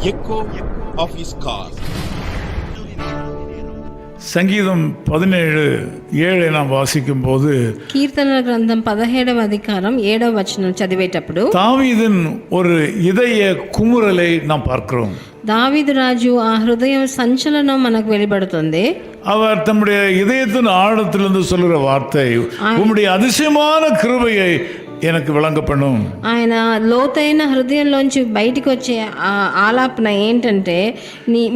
echo of his call. సంగీతం 17:7 நாம் వాసిக்கும் పోது కీర్తనల గ్రంథం 17వ అధికారం 7వ వచనం చదివేటప్పుడు தாவீதின் ஒரு இதய குமுறலை நாம் பார்க்கிறோம். దావీదు రాజు ఆ హృదయం సంచలనం మనకు వెలువడుతుంది. அவர் தம்முடைய இதயத்தின் ஆழத்திலிருந்து சொல்லுகிற வார்த்தை, உம்முடைய அதிசயமான கிருபையை எனக்கு విళంగ பண்ணும். ఆయన లోతైన హృదయంలోంచి బయటికి వచ్చే ఆలాపన ఏంటంటే,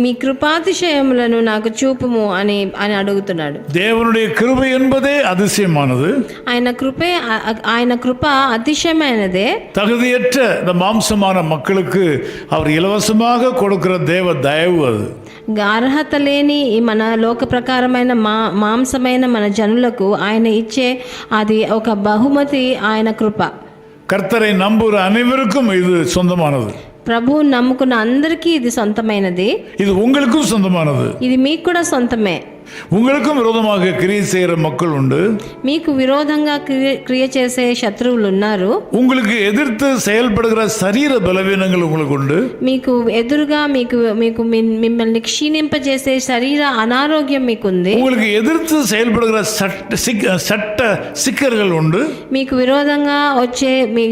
మీ కృపాతిశయములను నాకు చూపుము అని అడుగుతున్నాడు. దేవునుடைய கிருபை என்பதே அதிசயமானது. ఆయన కృప అతిశయమైనదే. தகுதியற்ற இந்த மாம்சமான மக்களுக்கு அவர் இலவசமாக கொடுக்கிற தேவ தயவு அது. అర్హత లేని మన లోక ప్రకారమైన మాంసమైన మన జనులకు ఆయన ఇచ్చే అది ఒక బహుమతి, ఆయన కృప. கர்த்தரை நம்புகிற அனைவருக்கும் இது சொந்தமானது. ప్రభు నమ్ముకున్న అందరికీ ఇది సొంతమైనది. இது உங்களுக்கும் சொந்தமானது. ఇది మీకు కూడా సొంతమే. உங்களுக்கும் விரோதமாக கிரியை செய்கிற மக்கள் உண்டு. మీకు విరోధంగా క్రియ చేసే శత్రువులు ఉన్నారు. உங்களுக்கு எதிர்த்து செயல்படுகிற சரீர பலவீனங்கள் உங்களுக்கு உண்டு. మీకు ఎదురుగా మీకు మిమ్మల్ని క్షీణింపజేసే శరీర అనారోగ్యం మీకుంది. உங்களுக்கு எதிர்த்து செயல்படுகிற சட்ட சிக்கல்கள் உண்டு. మీకు విరోధంగా వచ్చే మీ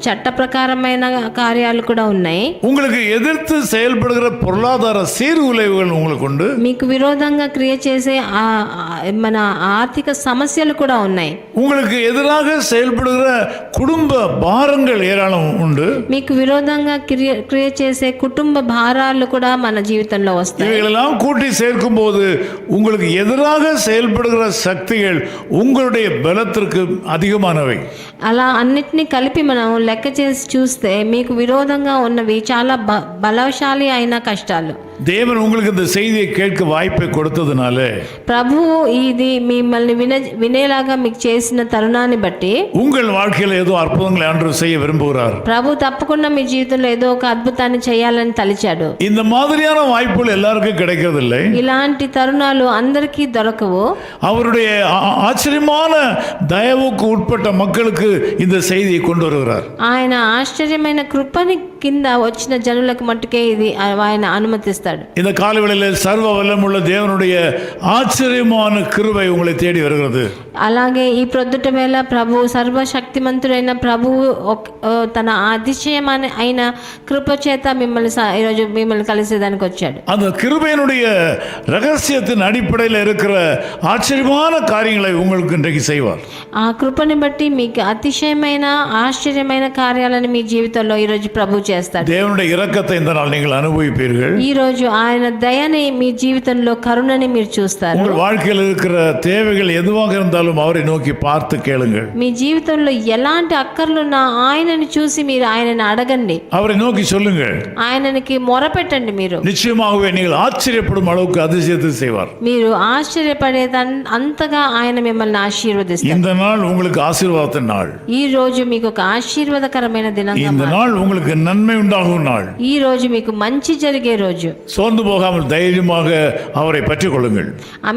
చట్ట ప్రకారమైన కార్యాలు కూడా ఉన్నాయి. உங்களுக்கு எதிர்த்து செயல்படுகிற பொருளாதார சீர்குலைவுகள் உங்களுக்கு உண்டு. మీకు విరోధంగా క్రియ చేసే మన ఆర్థిక సమస్యలు కూడా ఉన్నాయి. உங்களுக்கு எதிராக செயல்படுகிற குடும்ப பாரங்கள் ஏராளம் உண்டு. మీకు విరోధంగా క్రియ చేసే కుటుంబ భారాలు కూడా మన జీవితంలో వస్తాయి. இவைகளெல்லாம் கூட்டி சேர்க்கும் போது உங்களுக்கு எதிராக செயல்படுகிற சக்திகள் உங்களுடைய பலத்திற்கு அதிகமானவை. అలా అన్నిటినీ కలిపి మనం లెక్క చేసి చూస్తే మీకు విరోధంగా ఉన్నవి చాలా బలశాలి అయిన కష్టాలు. தேவன் உங்களுக்கு இந்த செய்தியை கேட்க வாய்ப்பை கொடுத்ததுனால, ప్రభు ఇది మిమ్మల్ని వినేలాగా మీకు చేసిన తరుణాన్ని బట్టి, உங்கள் வாழ்க்கையில் ஏதோ அற்புதங்களை ஆண்டவர் செய்ய விரும்புகிறார். ప్రభు తప్పకుండా మీ జీవితంలో ఏదో ఒక అద్భుతాన్ని చేయాలని తలిచాడు. இந்த மாதிரியான வாய்ப்புகள் எல்லாருக்கும் கிடைக்கிறதில்லை. ఇలాంటి తరుణాలు అందరికీ దొరకవు. அவருடைய ஆச்சரியமான தயவுக்கு உட்பட்ட மக்களுக்கு இந்த செய்தியை கொண்டு வருகிறார். ఆయన ఆశ్చర్యమైన కృపని కింద వచ్చిన జనులకు మట్టుకే ఇది ఆయన అనుమతిస్తాడు. இந்த காலவெளியில் சர்வ வல்லமுள்ள தேவனுடைய ఆశ్చర్యమైన కృపై உங்களை தேடி வருகிறது. అలాగే ఈ ప్రొద్దుట వేళ ప్రభు సర్వశక్తిమంతుడైన ప్రభువు తన அதிசயமான అయిన కృప చేత ఈరోజు మిమ్మల్ని కలిసేదానికి వచ్చాడు. அந்த கிருபையினுடைய ரகசியத்தின் அடிப்படையில் இருக்கிற ஆச்சரியமான காரியங்களை உங்களுக்கு இன்றைக்கு செய்வார். ఆ కృపని బట్టి మీకు అతిశయమైన ఆశ్చర్యమైన కార్యాలను మీ జీవితంలో ఈరోజు ప్రభు చేస్తాడు. தேவனுடைய இரக்கத்தை இந்த நாள் நீங்கள் அனுபவிப்பீர்கள். ఈ రోజు ఆయన దయని మీ జీవితంలో కరుణని మీరు చూస్తారు. உங்கள் வாழ்க்கையில் இருக்கிற தேவைகள் எதுவாக இருந்தாலும் அவரை நோக்கி பார்த்து கேளுங்கள். మీ జీవితంలో ఎలాంటి అక్కర్లున్నా ఆయనని చూసి మీరు ఆయనని అడగండి. அவரை நோக்கி சொல்லுங்கள். ఆయనకి మొరపెట్టండి. మీరు நிச்சயமாகவே நீங்கள் ஆச்சரியப்படும் அளவுக்கு அதிசயத்தை செய்வார். మీరు ఆశ్చర్యపడేది అంతగా ఆయన మిమ్మల్ని ఆశీర్వదిస్తారు. இந்த நாள் உங்களுக்கு ஆசீர்வாதத்தின் நாள். ఈ రోజు మీకు ఒక ఆశీర్వాదకరమైన దినంగా, இந்த நாள் உங்களுக்கு நன்மை உண்டாகும் நாள். ఈ రోజు మీకు మంచి జరిగే రోజు. சோர்ந்து போகாமல் தைரியமாக அவரை பற்றிக் கொள்ளுங்கள்.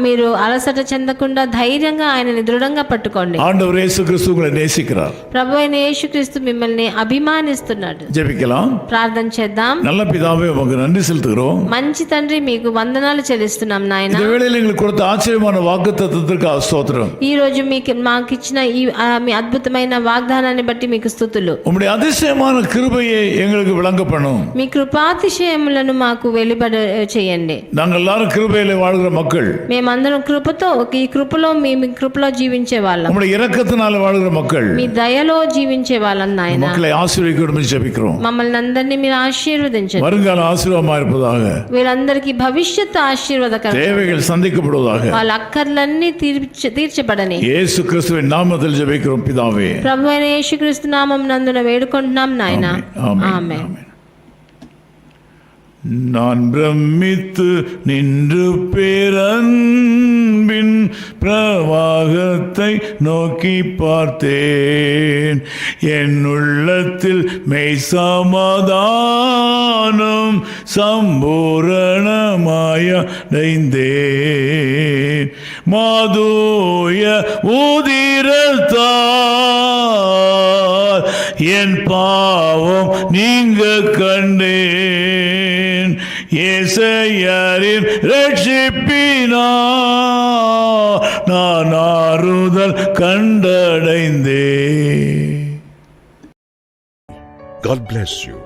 మీరు అలసట చెందకుండా ధైర్యంగా ఆయనని దృఢంగా పట్టుకోండి. ஆண்டவர் இயேசு கிறிஸ்து உங்களை நேசிக்கிறார். ప్రభువైన యేసుక్రీస్తు మిమ్మల్ని అభిమానిస్తున్నాడు. ஜெபிக்கலாம். ప్రార్థన చేద్దాం. நல்ல பிதாவே, உமக்கு நன்றி செலுத்துகிறோம். మంచి తండ్రి, మీకు వందనాలు చెల్లిస్తున్నాం నాయన. இந்த வேளையில் எங்களுக்கு கொடுத்த ஆச்சரியமான வாக்குத்தத்தத்திற்கு ஸ்தோத்திரம். ఈ రోజు మాకు ఇచ్చిన ఈ మీ అద్భుతమైన వాగ్దానాన్ని బట్టి మీకు స్తుతులు. உம்முடைய அதிசயமான கிருபையை எங்களுக்கு விளங்க பண்ணும். మీ కృపాతిశయములను మాకు వెలువడ చేయండి. நாங்கள் எல்லாரும் கிருபையிலே வாழ்கிற மக்கள். మేమందరం కృపతో ఈ కృపలో మీ కృపలో జీవించే వాళ్ళం. உம்முடைய இரக்கத்தினால வாழ்கிற மக்கள். మీ దయలో జీవించే వాళ్ళం నాయన. மக்களை ஆசீர்வதிக்கணும்னு ஜெபிக்கிறோம். మమ్మల్ని అందరినీ మీరు ఆశీర్వదించండి. வருங்கால ஆசீர்வாதமா இருப்பதாக. వీళ్ళందరికీ భవిష్యత్తు ఆశీర్వాదకరం. தேவைகள் சந்திக்கப்படுவதாக. వాళ్ళ అక్కర్లన్నీ తీర్చబడని యేసు క్రీస్తువిன் నామத்தில் ஜெபிக்கிறோம் பிதாவே. ప్రభువైన యేసుక్రీస్తు నామం నందున వేడుకుంటున్నాం నాయన. ఆమేన్. நான் பிரமித்து நின்று பேரன்பின் பிரவாகத்தை நோக்கி பார்த்தேன். என் உள்ளத்தில் மெய் சமாதானம் சம்பூரணமாயடைந்தேன். மாதோய ஊதிரத்தால் என் பாவம் நீங்க கண்டேன். ஏசையரின் ரட்சிப்பினா நான் ஆறுதல் கண்டடைந்தே. God bless you.